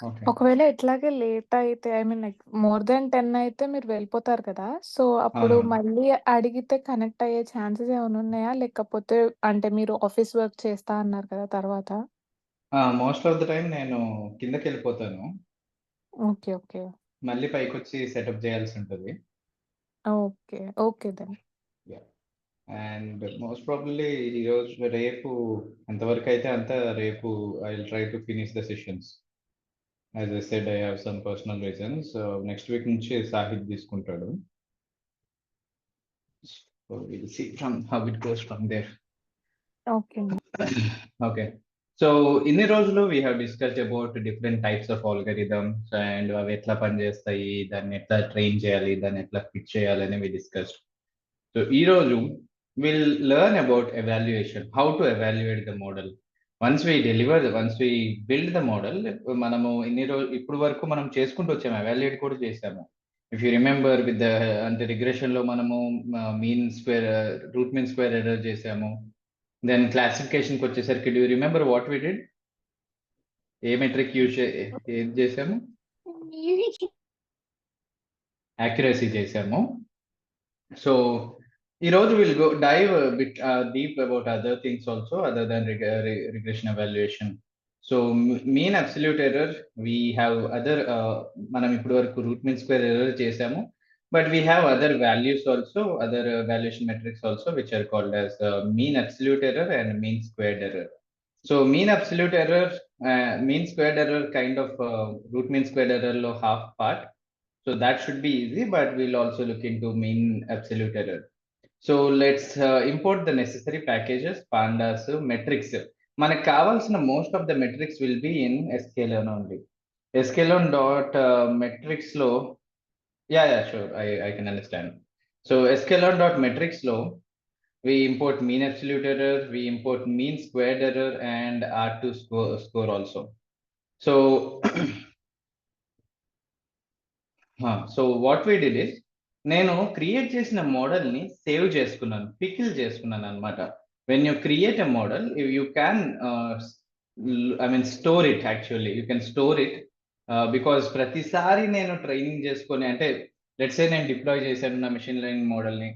Okay. ఒకవేళ ఇట్లాగే late అయితే I mean like more than 10 అయితే మీరు వెళ్ళిపోతారు కదా! సో, అప్పుడు అవునవును. మళ్ళీ అడిగితే కనెక్ట్ అయ్యే ఛాన్సెస్ ఏమైనా ఉన్నాయా? లేకపోతే అంటే మీరు ఆఫీస్ వర్క్ చేస్తా అన్నారు కదా తర్వాత? మోస్ట్ ఆఫ్ ద టైమ్ నేను కిందకెళ్ళిపోతాను. ఓకే. ఓకే. మళ్ళీ పైకొచ్చి సెటప్ జేయాల్సుంటది. Okay. Okay then. Yeah! And most probably రేపు ఎంతవరకైతే అంత రేపు I will try to finish the sessions. As I said I have some personal reasons. So, next week నుంచి సాహిద్ తీసుకుంటాడు. So, will see how it goes from there. Okay అండి. Okay. So, ఇన్ని రోజులు we have discussed about different types of algorithms and అవి ఎట్లా పనిచేస్తాయి, దాన్ని ఎట్లా ట్రైన్ చేయాలి, దాన్ని ఎట్లా ఫిట్ చేయాలని వి డిస్కస్డ్. సో, ఈరోజు will learn about evaluation, how to evaluate the model. Once we build the model, మనము ఇప్పుడు వరకు మనం చేసుకుంటూ వచ్చాము, ఎవాల్యుయేట్ కూడా చేసాము. If you remember with the అంటే రిగ్రెషన్ లో మనము రూట్ మీన్ స్క్వేర్ ఎర్రర్ చేసాము. దెన్ క్లాసిఫికేషన్కి వచ్చేసరికి do you remember what we did? ఏ మెట్రిక్ ఏది చేసాము? యాక్యురసీ చేసాము. సో ఈరోజు will dive bit deep about other things also other than regression evaluation. So mean absolute error we have other, మనం ఇప్పటి వరకు రూట్ మీన్ స్క్వేర్ ఎర్రర్ చేసాము, but we have other values also, other valuation metrics also which are called as mean absolute error and mean squared error. So mean squared error kind of root mean squared error lo half part. So that should be easy, but we'll also look into mean absolute error. So let's import the necessary packages, pandas, metrics. మనకు కావాల్సిన most of the metrics will be in sklearn only. sklearn dot metrics లో, yeah, sure, I can understand. So sklearn dot metrics లో we import mean absolute error, we import mean squared error and R2 score also. So, so what we did is, నేను create చేసిన model ని save చేసుకున్నాను, pickle చేసుకున్నాను అనమాట. When you create a model you can I mean store it, actually you can store it, because ప్రతిసారి నేను training చేసుకొని అంటే లెట్స్ సే నేను డిప్లాయ్ చేశాను నా మెషిన్ లెర్నింగ్ మోడల్ని,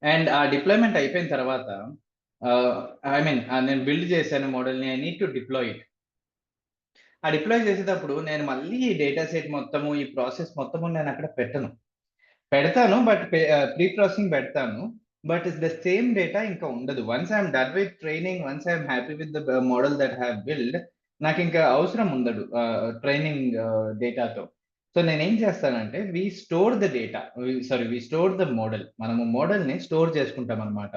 అండ్ ఆ డిప్లాయ్మెంట్ అయిపోయిన తర్వాత ఐ మీన్ నేను బిల్డ్ చేశాను మోడల్ని, I need to deploy it. ఆ డిప్లాయ్ చేసేటప్పుడు నేను మళ్ళీ ఈ డేటా సెట్ మొత్తము, ఈ ప్రాసెస్ మొత్తము నేను అక్కడ పెడతాను, బట్ ప్రీ ప్రాసెసింగ్ పెడతాను, బట్ ద సేమ్ డేటా ఇంకా ఉండదు. Once I'm done with training, once I'm happy with the model that have build, నాకు ఇంకా అవసరం ఉండదు ట్రైనింగ్ డేటాతో. సో నేనేం చేస్తానంటే we store the data, we store the model. మనము మోడల్ ని స్టోర్ చేసుకుంటాం అనమాట.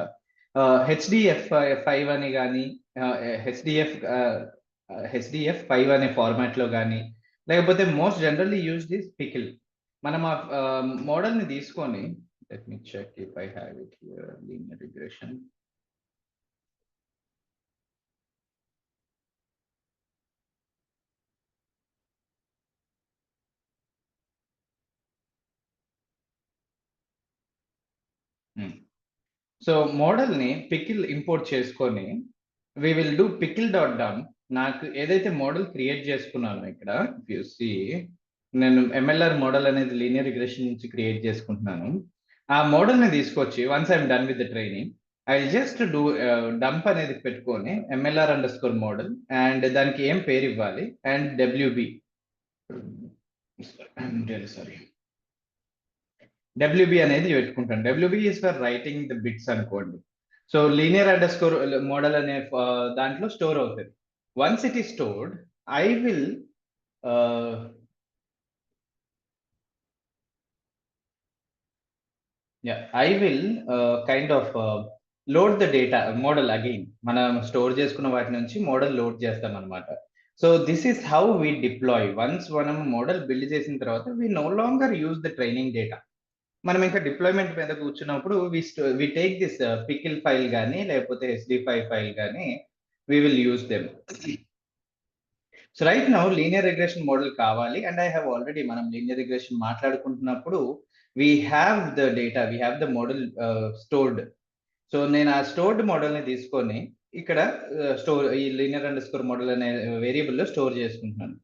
హెచ్డిఎఫ్5 అని కానీ, హెచ్డిఎఫ్5 అనే ఫార్మాట్ లో కానీ, లేకపోతే most generally used is pickle. మనం ఆ మోడల్ ని తీసుకొని, let me check if I have it here, linear regression. So model ని పికిల్ ఇంపోర్ట్ చేసుకొని we will do pickle dot dump. నాకు ఏదైతే మోడల్ క్రియేట్ చేసుకున్నానో ఇక్కడ యు సీ, నేను ఎంఎల్ఆర్ మోడల్ అనేది లీనియర్ రిగ్రెషన్ నుంచి క్రియేట్ చేసుకుంటున్నాను. ఆ మోడల్ ని తీసుకొచ్చి once I'm done with the training, I just do dump అనేది పెట్టుకొని MLR under score model, and దానికి ఏం పేరు ఇవ్వాలి, అండ్ డబ్ల్యూబి, సారీ, డబ్ల్యూబి అనేది పెట్టుకుంటాను. WB is for writing the bits అనుకోండి. So linear under score model అనే దాంట్లో స్టోర్ అవుతుంది. Once it is stored, I will kind of load the data model again. మనం స్టోర్ చేసుకున్న వాటి నుంచి మోడల్ లోడ్ చేస్తాం అనమాట. So this is how we deploy. వన్స్ మనం మోడల్ బిల్డ్ చేసిన తర్వాత we no longer use the training data. మనం ఇంకా డిప్లాయ్మెంట్ మీద కూర్చున్నప్పుడు we take this pickle file కానీ లేకపోతే SD5 ఫైల్ కానీ we will use them. So right now linear regression model కావాలి, అండ్ ఐ హ్యావ్ ఆల్రెడీ, మనం లీనియర్ రిగ్రెషన్ మాట్లాడుకుంటున్నప్పుడు we have the data, we have the model stored. So నేను ఆ stored model ని తీసుకొని ఇక్కడ స్టోర్ ఈ లీనియర్ అండర్ స్కోర్ మోడల్ అనే వేరియబుల్ లో స్టోర్ చేసుకుంటున్నాను.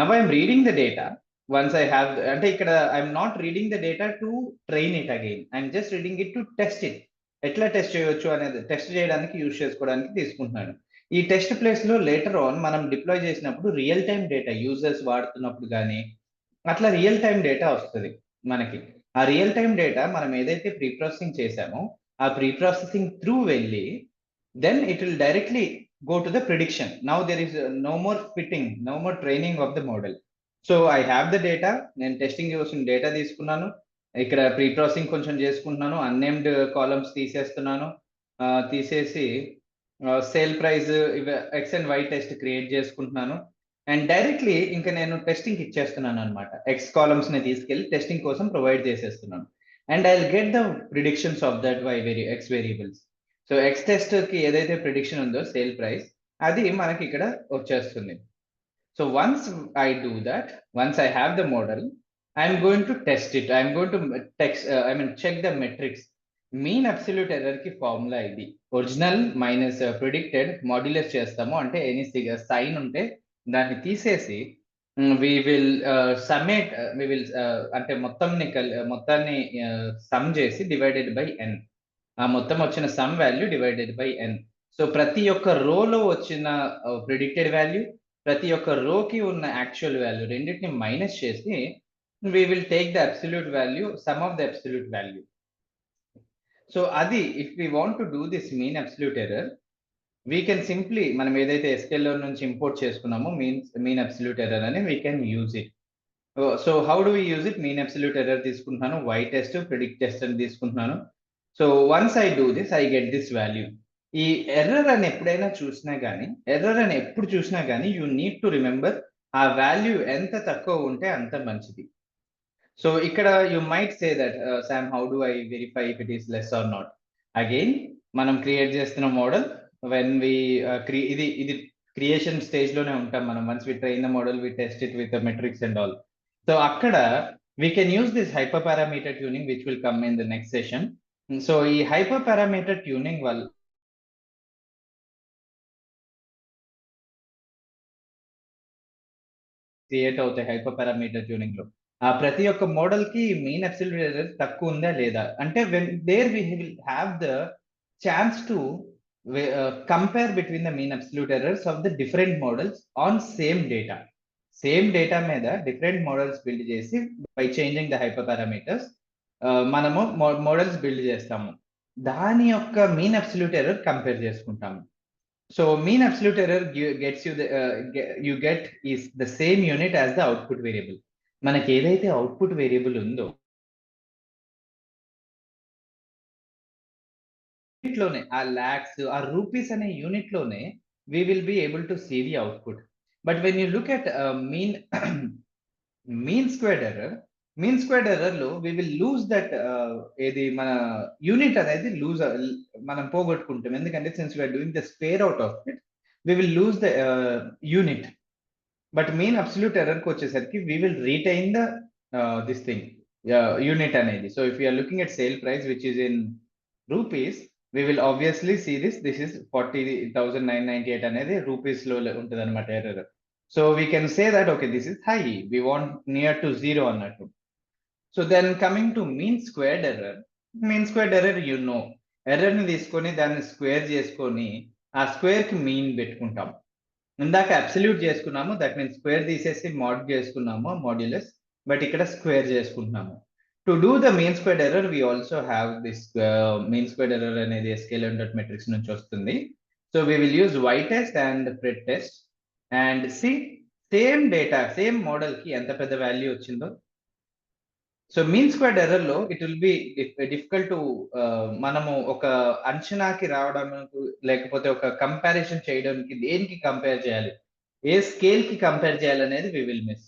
Now I'm reading the data once I have, అంటే ఇక్కడ I'm not reading the data to train it again, I'm just reading it to test it. ఎట్లా test చేయొచ్చు అనేది test చేయడానికి use చేసుకోవడానికి తీసుకుంటున్నాను. ఈ టెస్ట్ ప్లేస్ లో లేటర్ ఆన్ మనం డిప్లాయ్ చేసినప్పుడు రియల్ టైం డేటా యూజర్స్ వాడుతున్నప్పుడు కానీ అట్లా రియల్ టైం డేటా వస్తుంది మనకి. ఆ రియల్ టైం డేటా మనం ఏదైతే ప్రీ ప్రాసెసింగ్ చేసామో ఆ ప్రీ ప్రాసెసింగ్ త్రూ వెళ్ళి then it will directly go to the prediction. Now there is no more fitting, no more training of the model. So I have the data, నేను testing చేసిన data తీసుకున్నాను, ఇక్కడ pre processing కొంచెం చేసుకుంటున్నాను, unnamed columns తీసేస్తున్నాను, తీసేసి sale price X and Y test create చేసుకుంటున్నాను, and directly ఇంకా నేను టెస్టింగ్ ఇచ్చేస్తున్నాను అనమాట. ఎక్స్ కాలమ్స్ ని తీసుకెళ్లి టెస్టింగ్ కోసం ప్రొవైడ్ చేసేస్తున్నాను, and I will get the predictions of that X variables. So X test కి ఏదైతే ప్రిడిక్షన్ ఉందో సేల్ ప్రైస్, అది మనకి ఇక్కడ వచ్చేస్తుంది. So once I do that, once I have the model, I'm going to test it, I'm going to check the metrics. Mean absolute error కి formula ఇది. Original minus predicted modulus చేస్తాము, అంటే any sign ఉంటే దాన్ని తీసేసి we will సమ్మేట్, we will అంటే మొత్తాన్ని some చేసి డివైడెడ్ బై n. ఆ మొత్తం వచ్చిన some value divided by n. So ప్రతి ఒక్క రోలో వచ్చిన ప్రిడిక్టెడ్ వాల్యూ, ప్రతి ఒక్క రోకి ఉన్న యాక్చువల్ వాల్యూ రెండింటిని మైనస్ చేసి we will take the absolute value, sum of the absolute value. So అది if we want to do this mean absolute error, we can simply మనం ఏదైతే SQL లో నుంచి ఇంపోర్ట్ చేసుకున్నామో mean absolute error అని we can use it. So how do we use it? mean absolute error తీసుకుంటున్నాను, y test predict test అని తీసుకుంటున్నాను. So once I do this I get this value. ఈ error అని ఎప్పుడైనా చూసినా కానీ, ఎర్రర్ అని ఎప్పుడు చూసినా కానీ యూ నీడ్ టు రిమెంబర్ ఆ వాల్యూ ఎంత తక్కువ ఉంటే అంత మంచిది. సో ఇక్కడ you might say that Sam how do I verify if it is less or not. Again మనం క్రియేట్ చేస్తున్న మోడల్ వెన్ వి ఇది క్రియేషన్ స్టేజ్ లోనే ఉంటాం మనం. Once we train the model, we test it with metrics and all. So అక్కడ we can use this hyperparameter tuning which will come in the next session. So ఈ hyper parameter tuning వల్ల create అవుతాయి. Hyper parameter tuning లో ఆ ప్రతి ఒక్క model కి mean absolute error తక్కువ ఉందా లేదా అంటే when there we will have the chance to compare between the mean absolute errors of the different models on same data. Same data మీద డిఫరెంట్ మోడల్స్ బిల్డ్ చేసి by changing the hyper parameters మనము models build చేస్తాము. దాని యొక్క mean absolute error compare చేసుకుంటాము. So mean absolute error gets you get is the same unit as the output variable. మనకి ఏదైతే output variable ఉందో లోనే ఆ లాక్స్ ఆ రూపీస్ అనే యూనిట్ లోనే we will be able to see the output. But when you look at mean squared error లో we will lose that ఏది మన యూనిట్ అనేది మనం పోగొట్టుకుంటాం. ఎందుకంటే since we are doing the square out of it, we will lose the unit. But mean absolute error కి వచ్చేసరికి we will retain the this thing unit అనేది. So if we are looking at sale price which is in rupees, we will obviously see this is 40,998 అనేది rupees లో ఉంటుంది అనమాట error. So we can say that okay, this is high, we want near to zero అన్నట్టు. So then coming to mean squared error you know, error ని తీసుకొని దాన్ని square చేసుకొని ఆ స్క్వేర్ కి మీన్ పెట్టుకుంటాం. ఇందాక అబ్సల్యూట్ చేసుకున్నాము, దట్ మీన్స్ స్క్వేర్ తీసేసి మాడ్ చేసుకున్నాము మాడ్యులస్, బట్ ఇక్కడ స్క్వేర్ చేసుకుంటున్నాము. To do the mean squared error we also have this mean squared error అనేది sklearn.metrics నుంచి వస్తుంది. So we will use y test and pred test and see same data same model కి ఎంత పెద్ద value వచ్చిందో. So mean squared error లో it will be difficult to మనము ఒక అంచనాకి రావడానికి లేకపోతే ఒక కంపారిజన్ చేయడానికి దేనికి కంపేర్ చేయాలి, ఏ స్కేల్ కి కంపేర్ చేయాలి అనేది వి విల్ మిస్.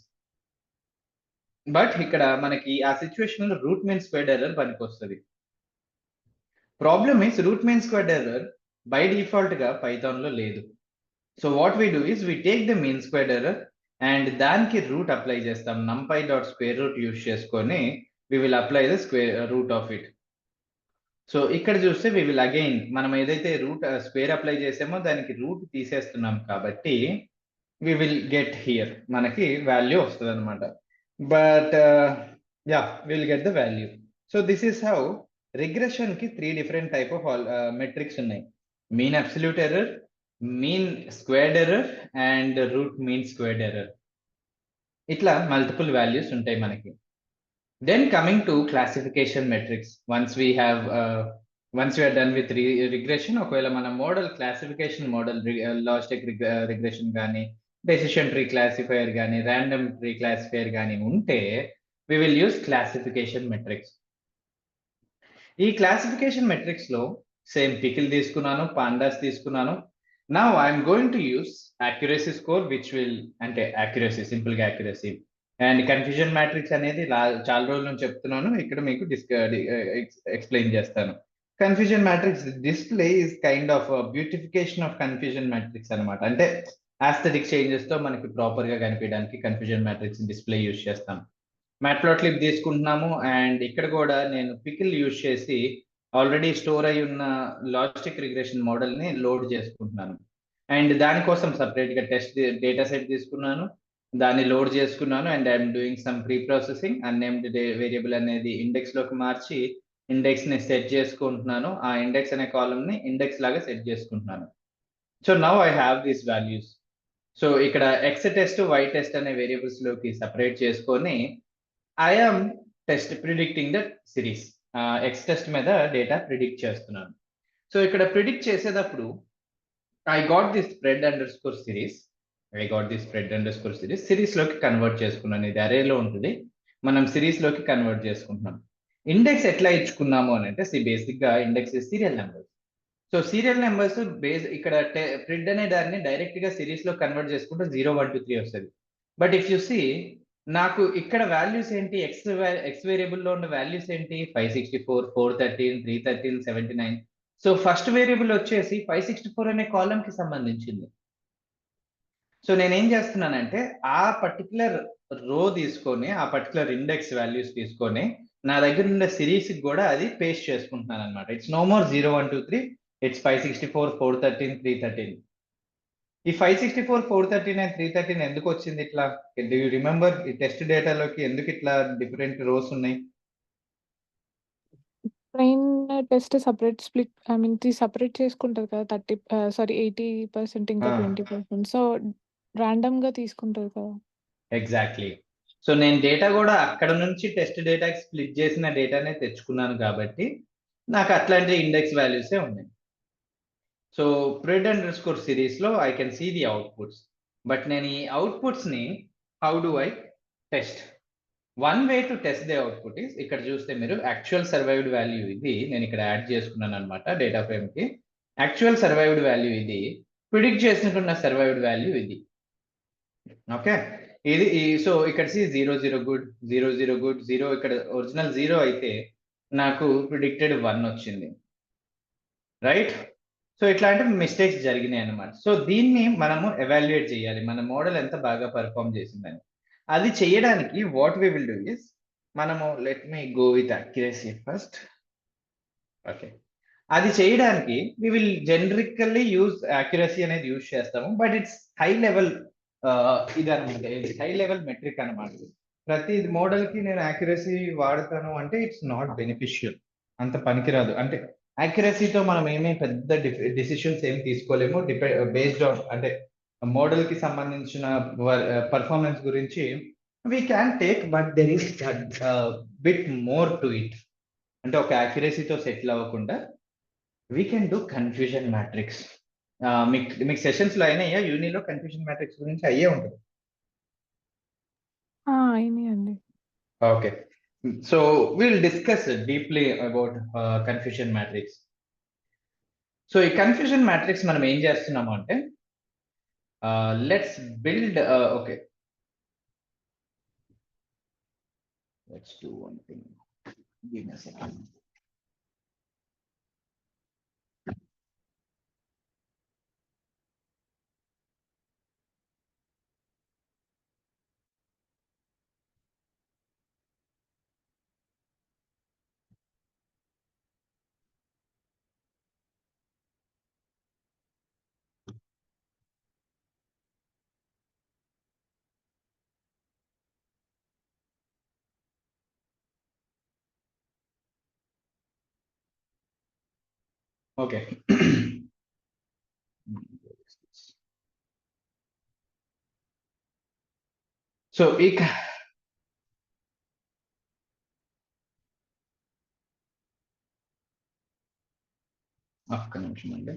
బట్ ఇక్కడ మనకి ఆ సిచ్యువేషన్ లో రూట్ మీన్ స్క్వేర్డ్ ఎర్రర్ పనికి వస్తుంది. Problem is root mean squared error by default గా పైథాన్ లో లేదు. So what we do is we take the mean squared error and దానికి రూట్ అప్లై చేస్తాం. numpy.square root యూజ్ చేసుకొని we will apply the square root of it. So ఇక్కడ చూస్తే we will again మనం ఏదైతే రూట్ స్క్వేర్ అప్లై చేసామో దానికి route తీసేస్తున్నాం కాబట్టి వి విల్ గెట్ హియర్ మనకి వాల్యూ వస్తుంది అనమాట. But yeah will get the value. So this is how regression కి 3 డిఫరెంట్ టైప్ ఆఫ్ మెట్రిక్స్ ఉన్నాయి. Mean absolute error, mean squared error and root mean squared error. ఇట్లా multiple values ఉంటాయి మనకి. Then coming to classification metrics, once we are done with regression, ఒకవేళ మన model classification modal logistic regression కానీ decision tree classifier కానీ random tree classifier కానీ ఉంటే we will use classification metrics. ఈ క్లాసిఫికేషన్ మెట్రిక్స్ లో సేమ్ పికిల్ తీసుకున్నాను, pandas తీసుకున్నాను. Now I'm going to use accuracy score which will అంటే యాక్యురసీ సింపుల్ గా యాక్యురసీ అండ్ కన్ఫ్యూజన్ మ్యాట్రిక్స్ అనేది చాలా రోజుల నుంచి చెప్తున్నాను, ఇక్కడ మీకు ఎక్స్ప్లెయిన్ చేస్తాను. Confusion matrix display is kind of beautification of confusion matrix అనమాట. అంటే ఆస్థెటిక్ చేంజెస్ తో మనకి ప్రాపర్ గా కనిపించడానికి కన్ఫ్యూజన్ మ్యాట్రిక్స్ డిస్ప్లే యూజ్ చేస్తాం. మ్యాట్ప్లాట్లిబ్ తీసుకుంటున్నాము అండ్ ఇక్కడ కూడా నేను పికిల్ యూజ్ చేసి ఆల్రెడీ స్టోర్ అయి ఉన్న లాజిస్టిక్ రిగ్రెషన్ మోడల్ ని లోడ్ చేసుకుంటున్నాను. అండ్ దానికోసం సపరేట్ గా టెస్ట్ డేటా సెట్ తీసుకున్నాను, దాన్ని లోడ్ చేసుకున్నాను and I'm doing some pre processing. Unnamed variable అనేది ఇండెక్స్ లోకి మార్చి ఇండెక్స్ ని సెట్ చేసుకుంటున్నాను. ఆ ఇండెక్స్ అనే కాలమ్ ని ఇండెక్స్ లాగా సెట్ చేసుకుంటున్నాను. So now I have these values. So ఇక్కడ ఎక్స్ టెస్ట్ వై టెస్ట్ అనే వేరియబుల్స్ లోకి సపరేట్ చేసుకొని I'm test predicting the series. X test మీద డేటా ప్రిడిక్ట్ చేస్తున్నాను. సో ఇక్కడ ప్రిడిక్ట్ చేసేటప్పుడు I got the spread under score series. Series లోకి convert చేసుకున్నాను. ఇది అరేలో ఉంటుంది, మనం సిరీస్ లోకి కన్వర్ట్ చేసుకుంటున్నాం. ఇండెక్స్ ఎట్లా ఇచ్చుకున్నాము అని అంటే బేసిక్ గా index serial numbers. So serial numbers base ఇక్కడ ప్రిడ్ అనే దాన్ని డైరెక్ట్ గా సిరీస్ లో కన్వర్ట్ చేసుకుంటే 0 1 2 3 వస్తుంది. బట్ ఇఫ్ యు సీ నాకు ఇక్కడ వాల్యూస్ ఏంటి, ఎక్స్ వేరియబుల్ లో ఉన్న వాల్యూస్ ఏంటి 564 413 313 79. సో ఫస్ట్ వేరియబుల్ వచ్చేసి 564 అనే కాలం కి సంబంధించింది. సో నేనేం చేస్తున్నానంటే ఆ పర్టికులర్ రో తీసుకొని ఆ పర్టికులర్ ఇండెక్స్ వాల్యూస్ తీసుకొని నా దగ్గర ఉన్న సిరీస్ కూడా అది పేస్ట్ చేసుకుంటున్నాను అనమాట. It's no more 0 1 2 3, it's 564 413 313. ఈ 564 413 అండ్ 313 ఎందుకు వచ్చింది ఇట్లా? డూ యూ రిమెంబర్ ఈ టెస్ట్ డేటాలోకి ఎందుకు ఇట్లా డిఫరెంట్ రోస్ ఉన్నాయి? Train test separate split I mean separate చేసుకుంటది కదా 80% ఇంకా 20%. సో ర్యాండమ్‌గా తీసుకుంటది కదా! ఎగ్జాక్ట్లీ. సో నేను డేటా కూడా అక్కడ నుంచి టెస్ట్ డేటాకి స్ప్లిట్ చేసిన డేటానే తెచ్చుకున్నాను కాబట్టి నాకు అట్లాంటి ఇండెక్స్ వాల్యూసే ఉన్నాయి. So pred underscore series లో I can see the outputs. But నేను ఈ అవుట్పుట్స్ ని how do I test? One way to test the output is ఇక్కడ చూస్తే మీరు యాక్చువల్ సర్వైవ్డ్ వాల్యూ ఇది నేను ఇక్కడ యాడ్ చేసుకున్నాను అనమాట డేటా ఫ్రేమ్ కి. యాక్చువల్ సర్వైవ్డ్ వాల్యూ ఇది, ప్రిడిక్ట్ చేసినట్టున్న సర్వైవ్డ్ వాల్యూ ఇది. ఓకే, ఇది సో ఇక్కడ సి 0 0 గుడ్ 0 0 గుడ్ 0, ఇక్కడ ఒరిజినల్ 0 అయితే నాకు ప్రిడిక్టెడ్ 1 వచ్చింది, రైట్? సో ఇట్లాంటి మిస్టేక్స్ జరిగినాయి అనమాట. సో దీన్ని మనము ఎవాల్యుయేట్ చేయాలి, మన మోడల్ ఎంత బాగా పర్ఫామ్ చేసిందని. అది చేయడానికి what we will do is మనము let me go with accuracy first. Okay, అది చేయడానికి we will generically use accuracy అనేది యూజ్ చేస్తాము. బట్ ఇట్స్ హై లెవెల్ ఇది అనమాట, హై లెవెల్ మెట్రిక్ అనమాట. ప్రతి మోడల్ కి నేను అక్యురసీ వాడతాను అంటే ఇట్స్ నాట్ బెనిఫిషియల్, అంత పనికిరాదు. అంటే అక్యురసీతో మనం ఏమీ పెద్ద డిసిషన్స్ ఏమి తీసుకోలేము బేస్డ్ ఆన్ అంటే మోడల్ కి సంబంధించిన పర్ఫార్మెన్స్ గురించి we can take, but there is bit more to it. అంటే ఒక అక్యురసీతో సెటిల్ అవ్వకుండా we can do confusion matrix. మీకు సెషన్స్ లో అయినాయా యూనిలో కన్ఫ్యూజన్ మ్యాట్రిక్స్ గురించి అయ్యే ఉంటుంది? అయినాయండి. Okay, so will discuss deeply about confusion matrix. So ఈ కన్ఫ్యూజన్ మ్యాట్రిక్స్ మనం ఏం చేస్తున్నాము అంటే let's build okay let's do one thing, give me a second. Okay. So ఇక ఒక్క నిమిషం అండి.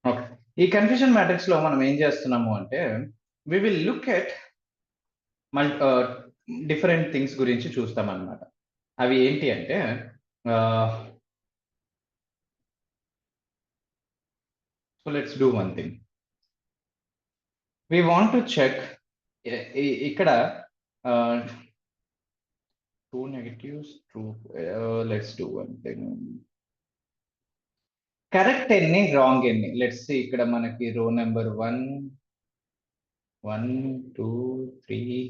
ఓకే. ఈ కన్ఫ్యూజన్ మ్యాట్రిక్స్ లో మనం ఏం చేస్తున్నాము అంటే we will look at different things గురించి చూస్తాం అన్నమాట. అవి ఏంటి అంటే so let's do one thing. We want to check ఇక్కడ two negatives true. Let's do one thing. Correct ఎన్ని రాంగ్ ఎన్ని లెట్స్ సి. ఇక్కడ మనకి రో నెంబర్ 1 1 2 3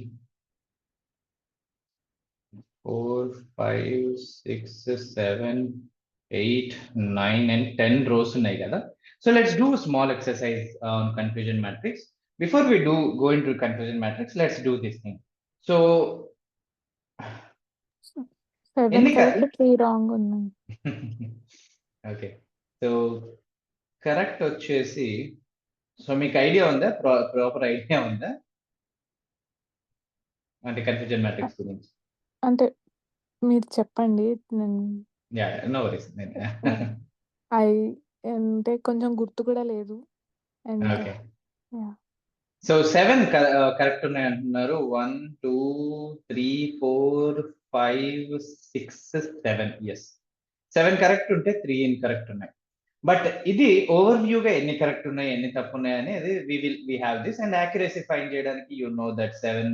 4 5 6 7 8 9 and 10 rows ఉన్నాయి కదా. So let's do a small exercise on confusion matrix. Before we go into confusion matrix, let's do this thing. So 7 ఎన్ని correct 3 wrong ఉన్నాయి. Okay. So correct వచ్చేసి, so మీకు idea ఉందా, ప్రాపర్ ఐడియా ఉందా అంటే confusion matrix గురించి? అంటే మీరు చెప్పండి. నేను యా నో వరీస్. అంటే కొంచెం గుర్తు కూడా లేదు. And okay. సో 7 కరెక్ట్ ఉన్నాయి అంటున్నారు. 1 2 3 4 5 6 7. ఎస్, 7 కరెక్ట్ ఉంటే 3 ఇన్కరెక్ట్ ఉన్నాయి. బట్ ఇది ఓవర్ వ్యూగా ఎన్ని కరెక్ట్ ఉన్నాయి ఎన్ని తప్పు ఉన్నాయి అనేది we have this. And accuracy find చేయడానికి యు నో దట్ 7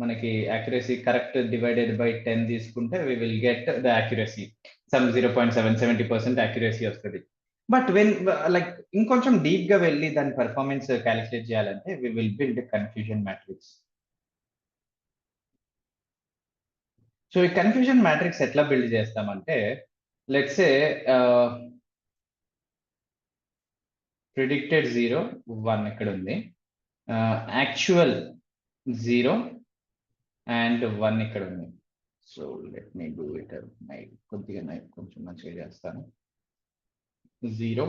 మనకి యాక్యురసీ కరెక్ట్ డివైడెడ్ బై 10 తీసుకుంటే we will get the accuracy some 0.7 70% accuracy వస్తుంది. బట్ వెన్ లైక్ ఇంకొంచెం డీప్ గా వెళ్ళి దాని పర్ఫార్మెన్స్ క్యాలిక్యులేట్ చేయాలంటే we will build confusion matrix. So ఈ కన్ఫ్యూజన్ మ్యాట్రిక్స్ ఎట్లా బిల్డ్ చేస్తామంటే లెట్స్ సే ప్రిడిక్టెడ్ 0 1 ఇక్కడ ఉంది, యాక్చువల్ 0 అండ్ 1 ఇక్కడ ఉంది. So let me do it కొద్దిగా కొంచెం మంచిగా చేస్తాను. 0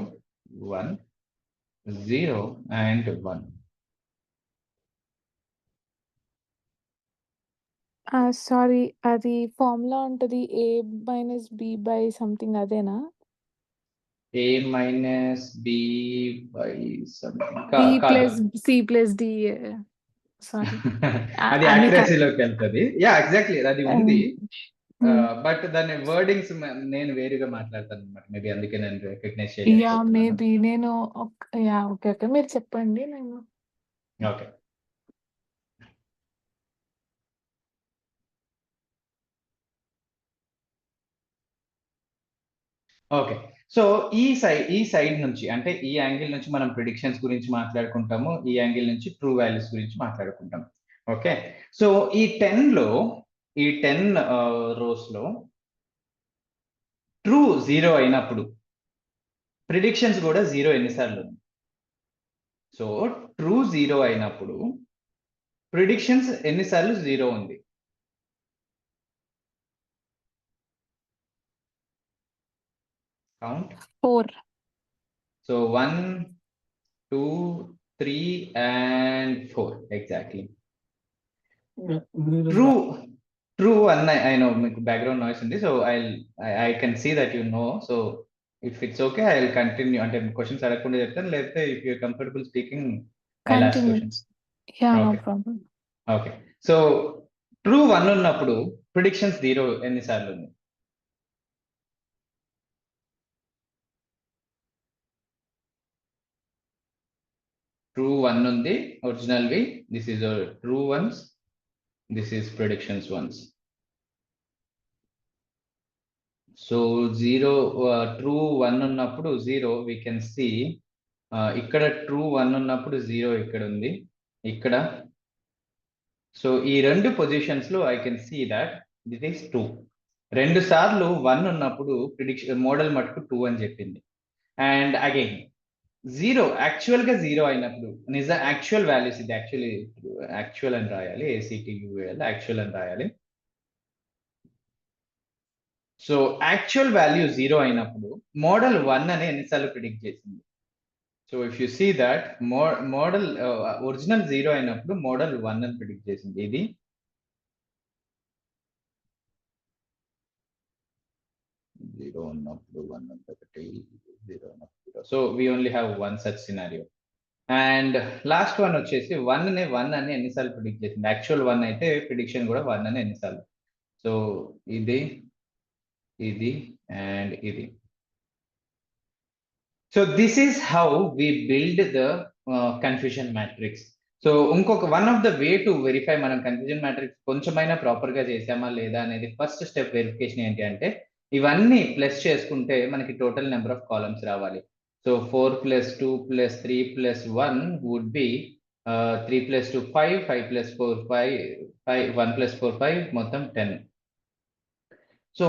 1 0 and 1. సారీ, అది ఫార్ములా ఉంటది A minus B by something, అదేనా? A minus B by something. B plus C plus D. Sorry, అది యాక్యురసీలోకి వెళ్తుంది. యా ఎగ్జాక్ట్లీ అది ఉంది. బట్ దాని వర్డింగ్స్ నేను వేరుగా మాట్లాడతాను అనమాట. మేబీ అందుకే నేను రికగ్నైజ్ చేయలేకపోతున్నాను. మేబీ నేను ఓకే మీరు చెప్పండి. నేను ఓకే. ఓకే. సో ఈ సైడ్ నుంచి అంటే ఈ యాంగిల్ నుంచి మనం ప్రిడిక్షన్స్ గురించి మాట్లాడుకుంటాము, ఈ యాంగిల్ నుంచి ట్రూ వాల్యూస్ గురించి మాట్లాడుకుంటాం. ఓకే. సో ఈ 10 రోస్ లో ట్రూ 0 అయినప్పుడు ప్రిడిక్షన్స్ కూడా 0 ఎన్నిసార్లు ఉంది? సో ట్రూ 0 అయినప్పుడు ప్రిడిక్షన్స్ ఎన్నిసార్లు 0 ఉంది? Count. 4. So 1 2 3 and 4 exactly. True అన్న ఐ నో మీకు బ్యాక్గ్రౌండ్ నాయిస్ ఉంది. So I can see that you know. So if it's okay I will continue. అంటే క్వశ్చన్స్ అడగకుండా చెప్తాను, లేకపోతే if you comfortable speaking I will ask questions. No problem. Okay. So true 1 ఉన్నప్పుడు predictions 0 ఎన్నిసార్లు ఉంది? True 1 ఉంది original we. This is true ones, this is predictions once. So 0 true 1 ఉన్నప్పుడు 0 we can see. ఇక్కడ true 1 ఉన్నప్పుడు 0 ఇక్కడ ఉంది, ఇక్కడ. సో ఈ రెండు పొజిషన్స్ లో I can see that this is 2. 2 సార్లు 1 ఉన్నప్పుడు ప్రిడిక్షన్ మోడల్ మటుకు 2 అని చెప్పింది. అండ్ అగైన్ జీరో, యాక్చువల్ గా జీరో అయినప్పుడు యాక్చువల్ వాల్యూస్, ఇది యాక్చువల్ అని రాయాలి, ACTUAL యాక్చువల్ అని రాయాలి. సో యాక్చువల్ వాల్యూ జీరో అయినప్పుడు మోడల్ 1 అని ఎన్నిసార్లు ప్రిడిక్ట్ చేసింది? So if you see that model original zero అయినప్పుడు మోడల్ 1 అని ప్రిడిక్ట్ చేసింది. ఇది జీరో ఉన్నప్పుడు 1 ఒకటి, జీరో ఉన్నప్పుడు. So we only have one such scenario. And last one వచ్చేసి 1 అని ఎన్నిసార్లు ప్రిడిక్ట్ చేసింది? యాక్చువల్ 1 అయితే ప్రిడిక్షన్ కూడా 1 అని ఎన్నిసార్లు? సో ఇది అండ్ ఇది. So this is how we build the confusion matrix. So ఇంకొక one of the way to verify మనం కన్ఫ్యూజన్ మ్యాట్రిక్స్ కొంచెమైనా ప్రాపర్ గా చేసామా లేదా అనేది ఫస్ట్ స్టెప్ వెరిఫికేషన్ ఏంటి అంటే, ఇవన్నీ ప్లస్ చేసుకుంటే మనకి టోటల్ నెంబర్ ఆఫ్ కాలమ్స్ రావాలి. సో 4 + 2 + 3 + 1 వుడ్ బి 3 + 2 5, 5 + 4 5, 1 + 4 5, మొత్తం 10. సో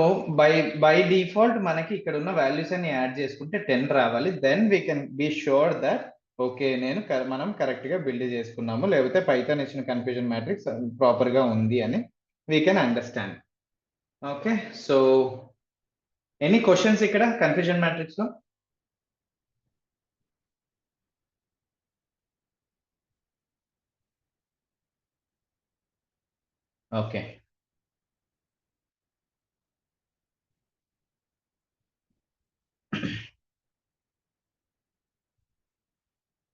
బై డిఫాల్ట్ మనకి ఇక్కడ ఉన్న వాల్యూస్ అన్ని యాడ్ చేసుకుంటే 10 రావాలి. Then we can be sure that okay, మనం కరెక్ట్ గా బిల్డ్ చేసుకున్నాము, లేకపోతే పైథాన్ ఇచ్చిన కన్ఫ్యూజన్ మ్యాట్రిక్స్ ప్రాపర్ గా ఉంది అని we can understand. Okay, so any questions ఇక్కడ కన్ఫ్యూజన్ మ్యాట్రిక్స్ లో? Okay,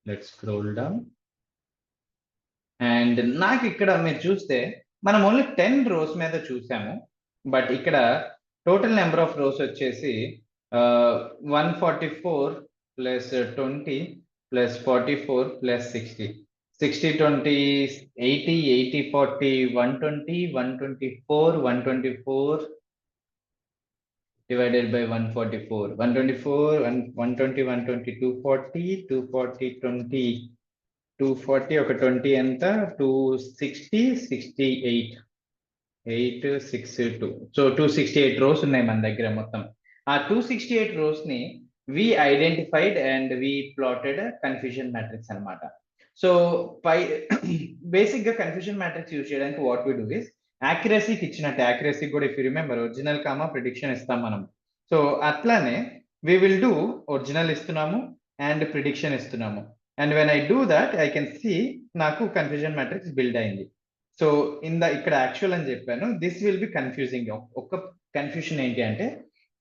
let's scroll down. And నాకు ఇక్కడ మీరు చూస్తే మనం ఓన్లీ 10 రోస్ మీద చూసాము, బట్ ఇక్కడ టోటల్ నెంబర్ ఆఫ్ రోస్ వచ్చేసి 144 + 20 + 44 + 60, 60 20 80 80 40 120 124 124 divided by 144 124 120 120 240 240 20 240 ఒక 20 ఎంత 260 68 862. సో 268 రోస్ ఉన్నాయి మన దగ్గర మొత్తం. ఆ 268 రోస్ ని we identified and we plotted confusion matrix అన్నమాట. సో బేసిక్ గా కన్ఫ్యూజన్ మ్యాట్రిక్స్ యూజ్ చేయడానికి వాట్ వి డూ ఇస్, యాక్యురసీకి ఇచ్చినట్టు, యాక్యురసీ కూడా if you remember original comma prediction ఇస్తాం మనం. సో అట్లానే వి విల్ డూ ఒరిజినల్ ఇస్తున్నాము అండ్ ప్రిడిక్షన్ ఇస్తున్నాము. And when I do that I can see నాకు కన్ఫ్యూజన్ మ్యాట్రిక్స్ బిల్డ్ అయింది. సో ఇక్కడ యాక్చువల్ అని చెప్పాను, దిస్ విల్ బి కన్ఫ్యూజింగ్. ఒక్క కన్ఫ్యూషన్ ఏంటి అంటే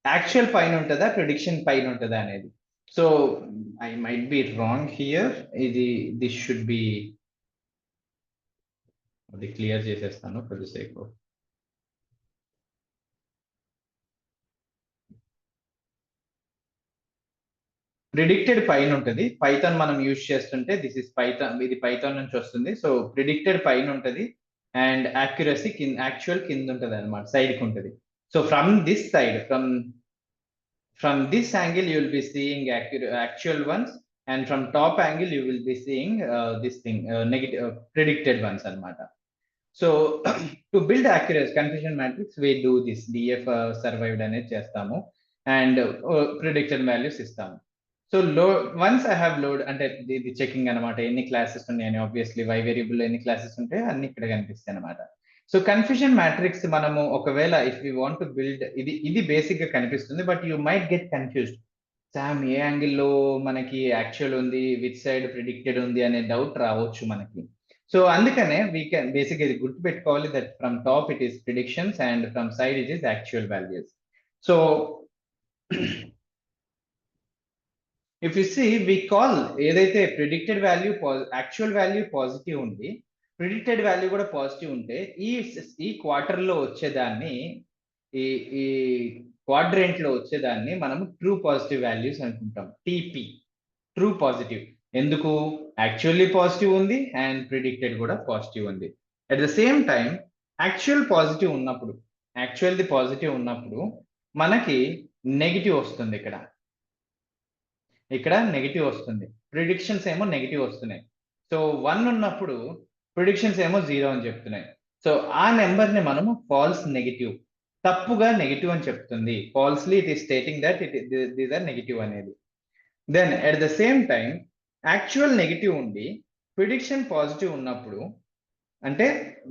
యాక్చువల్ పైన ఉంటుందా ప్రిడిక్షన్ పైన ఉంటుందా అనేది. So I might be wrong here. This should be, అది క్లియర్ చేసేస్తాను for the sake of. Predicted పైన ఉంటుంది, పైథాన్ మనం యూజ్ చేస్తుంటే దిస్ ఇస్ పైథాన్, ఇది పైథాన్ నుంచి వస్తుంది. సో ప్రిడిక్టెడ్ పైన ఉంటుంది అండ్ యాక్యురసీ యాక్చువల్ కింద ఉంటుంది అనమాట, సైడ్ కి ఉంటుంది. So from this side, from this angle you will be seeing actual ones, and from top angle you will be seeing this thing, negative predicted ones anamata. So to build accurate confusion matrix we do this df survived ane chestamu and predicted values istamu. So once I have load ante ఇది checking అనమాట, ఎన్ని classes ఉన్నాయని. Obviously y variable ఎన్ని classes ఉంటాయి అన్ని ఇక్కడ కనిపిస్తాయి అనమాట. సో కన్ఫ్యూజన్ మ్యాట్రిక్స్ మనము ఒకవేళ if you want to build, ఇది బేసిక్ గా కనిపిస్తుంది, but you might get confused. సామ్ ఏ యాంగిల్లో మనకి యాక్చువల్ ఉంది, విచ్ సైడ్ ప్రిడిక్టెడ్ ఉంది అనే డౌట్ రావచ్చు మనకి. సో అందుకనే వీ కెన్ బేసిక్ ఇది గుర్తు పెట్టుకోవాలి that from top it is predictions and from side it is actual values. So if you see we call ఏదైతే predicted value actual value positive ఉంది, ప్రిడిక్టెడ్ వాల్యూ కూడా positive ఉంటే ఈ quarter లో వచ్చేదాన్ని, ఈ క్వాడ్రెంట్ లో వచ్చేదాన్ని మనము ట్రూ పాజిటివ్ వాల్యూస్ అనుకుంటాం, టిపి, ట్రూ పాజిటివ్. ఎందుకు? యాక్చువల్లీ పాజిటివ్ ఉంది అండ్ ప్రిడిక్టెడ్ కూడా పాజిటివ్ ఉంది. At the same time actual positive ఉన్నప్పుడు, యాక్చువల్ది పాజిటివ్ ఉన్నప్పుడు మనకి నెగిటివ్ వస్తుంది, ఇక్కడ నెగిటివ్ వస్తుంది, ప్రిడిక్షన్స్ ఏమో నెగిటివ్ వస్తున్నాయి. సో 1 ఉన్నప్పుడు ప్రిడిక్షన్స్ ఏమో 0 అని చెప్తున్నాయి. సో ఆ నెంబర్ ని మనము ఫాల్స్ నెగిటివ్, తప్పుగా నెగిటివ్ అని చెప్తుంది. Falsely it is stating that these are negative అనేది. Then at the same time actual negative ఉండి ప్రిడిక్షన్ పాజిటివ్ ఉన్నప్పుడు, అంటే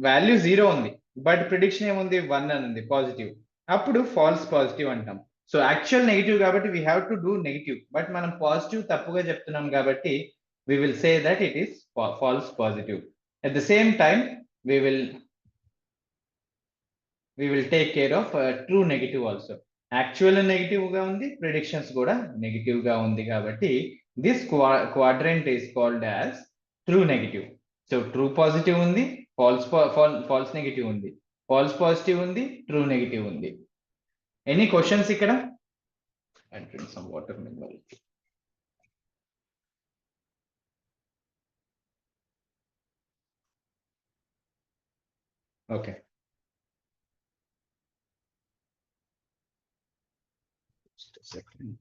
వాల్యూ 0 ఉంది బట్ ప్రిడిక్షన్ ఏముంది 1 అని ఉంది పాజిటివ్, అప్పుడు ఫాల్స్ పాజిటివ్ అంటాం. సో యాక్చువల్ నెగిటివ్ కాబట్టి we have to do negative, but మనం పాజిటివ్ తప్పుగా చెప్తున్నాం కాబట్టి we will say that it is false positive. At the same time, we will take care of true negative also. Actual negative ga undi, predictions kuda negative ga undi kabatti this quadrant is called as true negative. So true positive undi, false negative undi, false positive undi, true negative undi. Any questions ikkada? I'll drink some water meanwhile. Okay. Just a second.